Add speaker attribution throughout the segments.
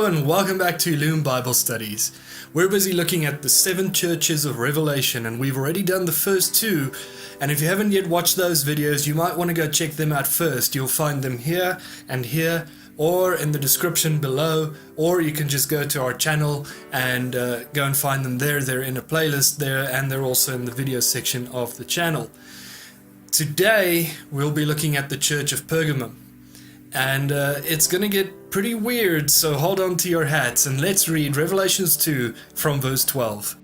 Speaker 1: and welcome back to Illume Bible Studies. We're busy looking at the 7 churches of Revelation, and we've already done the first 2. And if you haven't yet watched those videos, you might want to go check them out first. You'll find them here and here, or in the description below, or you can just go to our channel and go and find them there. They're in a playlist there, and they're also in the video section of the channel. Today, we'll be looking at the Church of Pergamum. And it's going to get pretty weird, so hold on to your hats and let's read Revelations 2 from verse 12.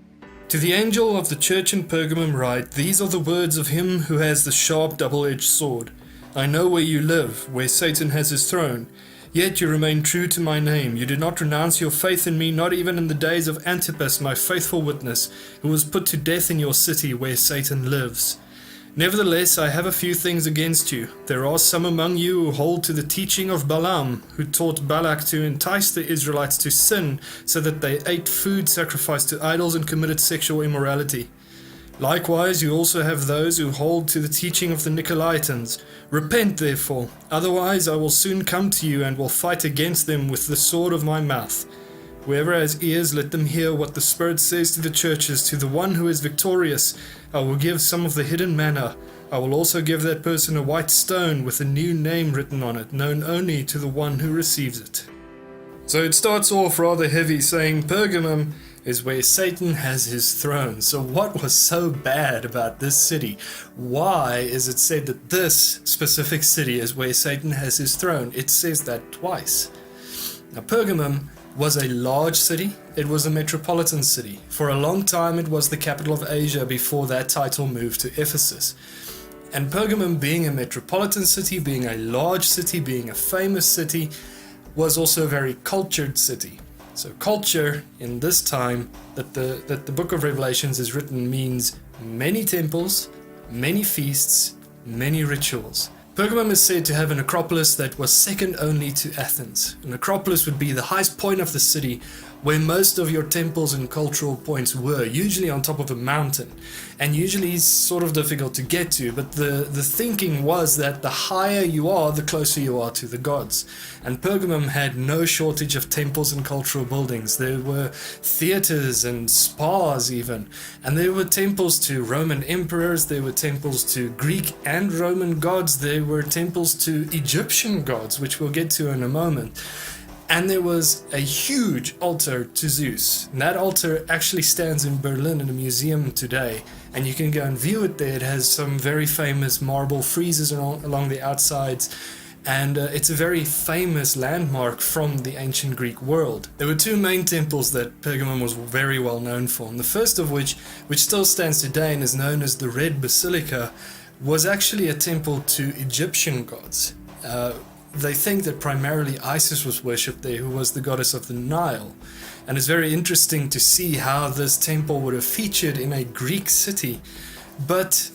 Speaker 1: To the angel of the church in Pergamum write, "These are the words of him who has the sharp double-edged sword. I know where you live, where Satan has his throne. Yet you remain true to my name. You did not renounce your faith in me, not even in the days of Antipas, my faithful witness, who was put to death in your city where Satan lives. Nevertheless, I have a few things against you. There are some among you who hold to the teaching of Balaam, who taught Balak to entice the Israelites to sin, so that they ate food sacrificed to idols and committed sexual immorality. Likewise, you also have those who hold to the teaching of the Nicolaitans. Repent, therefore, otherwise I will soon come to you and will fight against them with the sword of my mouth. Whoever has ears, let them hear what the Spirit says to the churches. To the one who is victorious, I will give some of the hidden manna. I will also give that person a white stone with a new name written on it, known only to the one who receives it." So it starts off rather heavy, saying Pergamum is where Satan has his throne. So what was so bad about this city? Why is it said that this specific city is where Satan has his throne? It says that twice. Now Pergamum was a large city. It was a metropolitan city. For a long time it was the capital of Asia before that title moved to Ephesus. And Pergamum, being a metropolitan city, being a large city, being a famous city, was also a very cultured city. So culture in this time that the book of Revelations is written means many temples, many feasts, many rituals. Pergamum is said to have an acropolis that was second only to Athens. An acropolis would be the highest point of the city where most of your temples and cultural points were, usually on top of a mountain, and usually sort of difficult to get to, but the thinking was that the higher you are, the closer you are to the gods. And Pergamum had no shortage of temples and cultural buildings. There were theaters and spas even, and there were temples to Roman emperors, there were temples to Greek and Roman gods, there were temples to Egyptian gods, which we'll get to in a moment. And there was a huge altar to Zeus. And that altar actually stands in Berlin in a museum today. And you can go and view it there. It has some very famous marble friezes along the outsides. And it's a very famous landmark from the ancient Greek world. There were 2 main temples that Pergamum was very well known for. And the first of which still stands today and is known as the Red Basilica, was actually a temple to Egyptian gods. They think that primarily Isis was worshipped there, who was the goddess of the Nile. And it's very interesting to see how this temple would have featured in a Greek city. But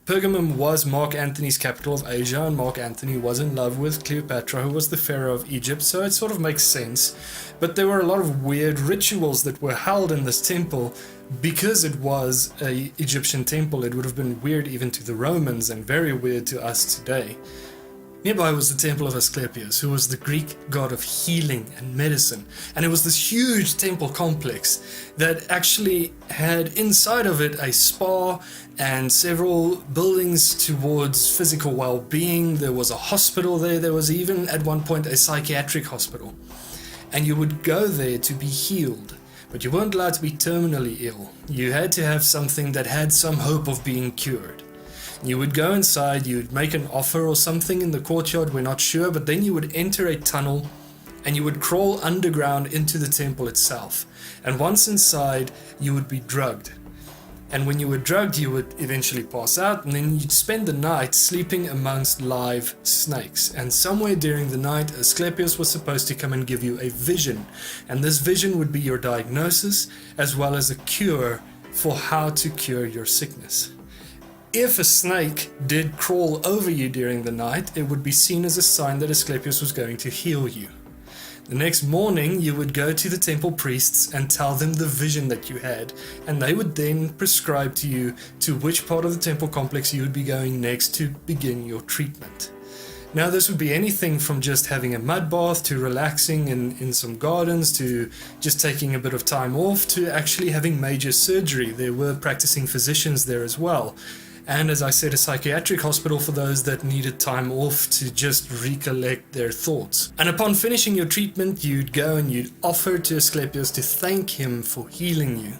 Speaker 1: Pergamum was Mark Antony's capital of Asia, and Mark Antony was in love with Cleopatra, who was the pharaoh of Egypt, so it sort of makes sense. But there were a lot of weird rituals that were held in this temple. Because it was an Egyptian temple, it would have been weird even to the Romans and very weird to us today. Nearby was the temple of Asclepius, who was the Greek god of healing and medicine. And it was this huge temple complex that actually had inside of it a spa and several buildings towards physical well-being. There was a hospital there. There was even at one point a psychiatric hospital. And you would go there to be healed. But you weren't allowed to be terminally ill. You had to have something that had some hope of being cured. You would go inside, you would make an offer or something in the courtyard, we're not sure, but then you would enter a tunnel and you would crawl underground into the temple itself. And once inside, you would be drugged. And when you were drugged, you would eventually pass out, and then you'd spend the night sleeping amongst live snakes. And somewhere during the night, Asclepius was supposed to come and give you a vision. And this vision would be your diagnosis, as well as a cure for how to cure your sickness. If a snake did crawl over you during the night, it would be seen as a sign that Asclepius was going to heal you. The next morning, you would go to the temple priests and tell them the vision that you had, and they would then prescribe to you to which part of the temple complex you would be going next to begin your treatment. Now this would be anything from just having a mud bath to relaxing in some gardens to just taking a bit of time off to actually having major surgery. There were practicing physicians there as well. And as I said, a psychiatric hospital for those that needed time off to just recollect their thoughts. And upon finishing your treatment, you'd go and you'd offer to Asclepius to thank him for healing you.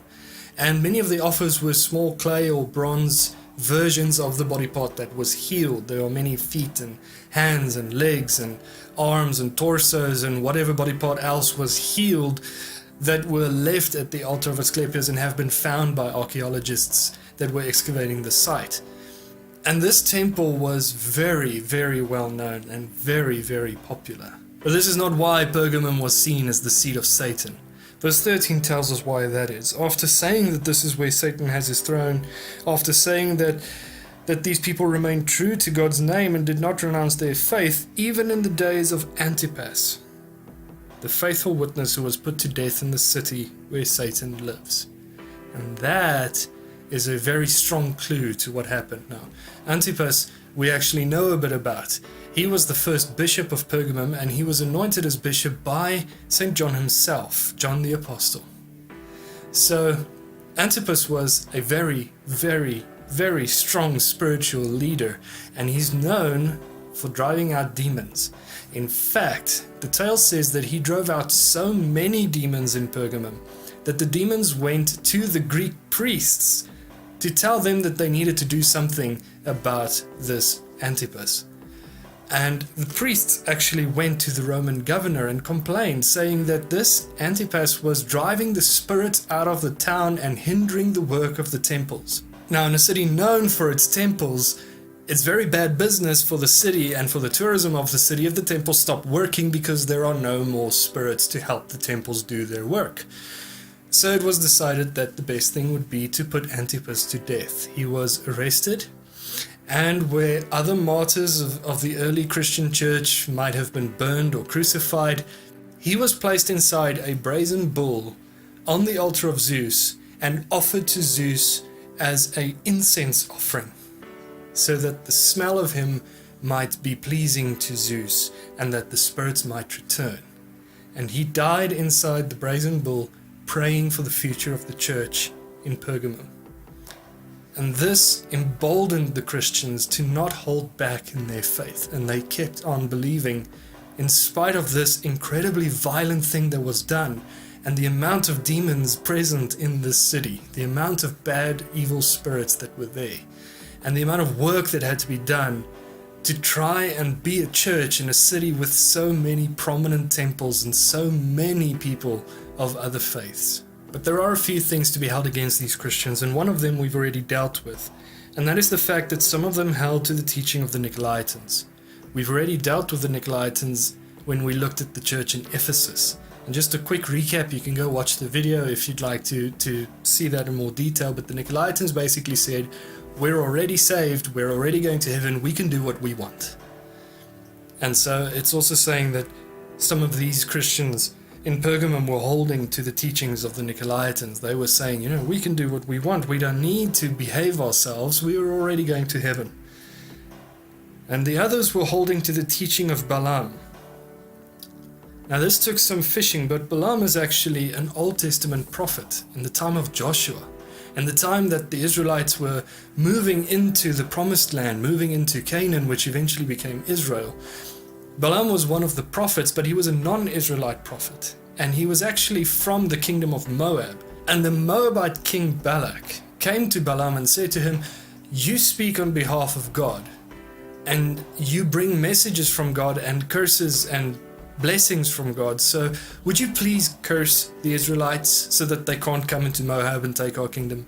Speaker 1: And many of the offers were small clay or bronze versions of the body part that was healed. There are many feet and hands and legs and arms and torsos and whatever body part else was healed that were left at the altar of Asclepius and have been found by archaeologists that were excavating the site. And this temple was very, very well known and very, very popular. But this is not why Pergamum was seen as the seat of Satan. Verse 13 tells us why that is. After saying that this is where Satan has his throne, after saying that these people remained true to God's name and did not renounce their faith, even in the days of Antipas, the faithful witness who was put to death in the city where Satan lives. And that is a very strong clue to what happened now. Antipas, we actually know a bit about. He was the first bishop of Pergamum, and he was anointed as bishop by St. John himself, John the Apostle. So Antipas was a very, very, very strong spiritual leader, and he's known for driving out demons. In fact, the tale says that he drove out so many demons in Pergamum that the demons went to the Greek priests to tell them that they needed to do something about this Antipas. And the priests actually went to the Roman governor and complained, saying that this Antipas was driving the spirits out of the town and hindering the work of the temples. Now, in a city known for its temples, it's very bad business for the city and for the tourism of the city if the temples stop working because there are no more spirits to help the temples do their work. So it was decided that the best thing would be to put Antipas to death. He was arrested, and where other martyrs of the early Christian church might have been burned or crucified, he was placed inside a brazen bull on the altar of Zeus and offered to Zeus as an incense offering, so that the smell of him might be pleasing to Zeus and that the spirits might return. And he died inside the brazen bull, praying for the future of the church in Pergamum. And this emboldened the Christians to not hold back in their faith, and they kept on believing in spite of this incredibly violent thing that was done, and the amount of demons present in this city, the amount of bad, evil spirits that were there, and the amount of work that had to be done to try and be a church in a city with so many prominent temples and so many people of other faiths. But there are a few things to be held against these Christians, and one of them we've already dealt with, and that is the fact that some of them held to the teaching of the Nicolaitans. We've already dealt with the Nicolaitans when we looked at the church in Ephesus. And just a quick recap, you can go watch the video if you'd like to see that in more detail, but the Nicolaitans basically said, we're already saved, we're already going to heaven, we can do what we want. And so it's also saying that some of these Christians in Pergamum were holding to the teachings of the Nicolaitans. They were saying, we can do what we want, we don't need to behave ourselves, we are already going to heaven. And the others were holding to the teaching of Balaam. Now this took some fishing, but Balaam is actually an Old Testament prophet in the time of Joshua. And the time that the Israelites were moving into the promised land, moving into Canaan, which eventually became Israel. Balaam was one of the prophets, but he was a non-Israelite prophet. And he was actually from the kingdom of Moab. And the Moabite king Balak came to Balaam and said to him, you speak on behalf of God, and you bring messages from God and curses and blessings from God, so would you please curse the Israelites so that they can't come into Moab and take our kingdom?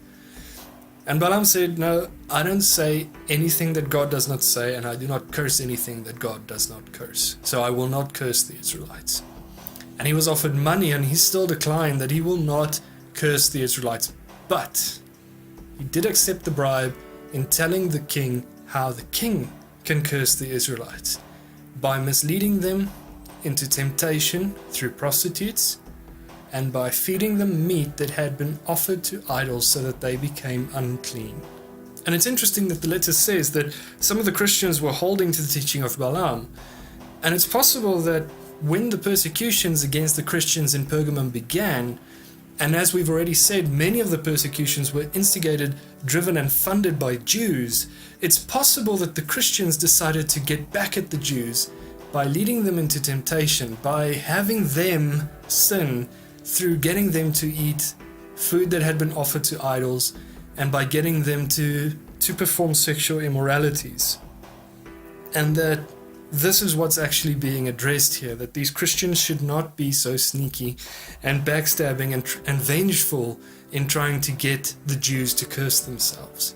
Speaker 1: And Balaam said, no, I don't say anything that God does not say, and I do not curse anything that God does not curse, so I will not curse the Israelites. And he was offered money, and he still declined that he will not curse the Israelites, but he did accept the bribe in telling the king how the king can curse the Israelites by misleading them into temptation through prostitutes, and by feeding them meat that had been offered to idols so that they became unclean. And it's interesting that the letter says that some of the Christians were holding to the teaching of Balaam. And it's possible that when the persecutions against the Christians in Pergamum began, and as we've already said, many of the persecutions were instigated, driven and funded by Jews, it's possible that the Christians decided to get back at the Jews by leading them into temptation, by having them sin through getting them to eat food that had been offered to idols, and by getting them to perform sexual immoralities. And that this is what's actually being addressed here, that these Christians should not be so sneaky and backstabbing and vengeful in trying to get the Jews to curse themselves.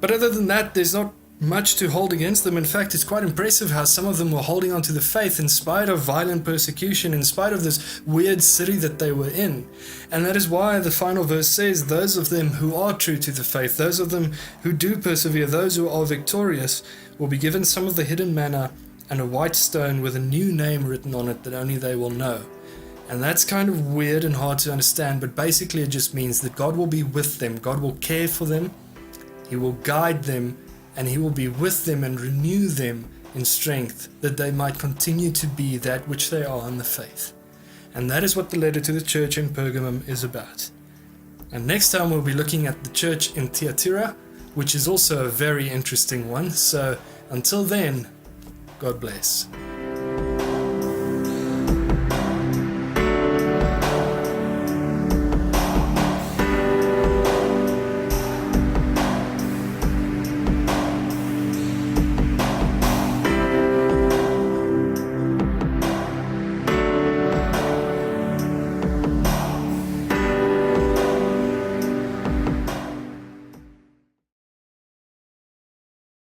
Speaker 1: But other than that, there's not much to hold against them. In fact, it's quite impressive how some of them were holding on to the faith in spite of violent persecution, in spite of this weird city that they were in. And that is why the final verse says, those of them who are true to the faith, those of them who do persevere, those who are victorious, will be given some of the hidden manna and a white stone with a new name written on it that only they will know. And that's kind of weird and hard to understand, but basically it just means that God will be with them, God will care for them, He will guide them, and He will be with them and renew them in strength, that they might continue to be that which they are in the faith. And that is what the letter to the church in Pergamum is about. And next time we'll be looking at the church in Thyatira, which is also a very interesting one. So until then, God bless.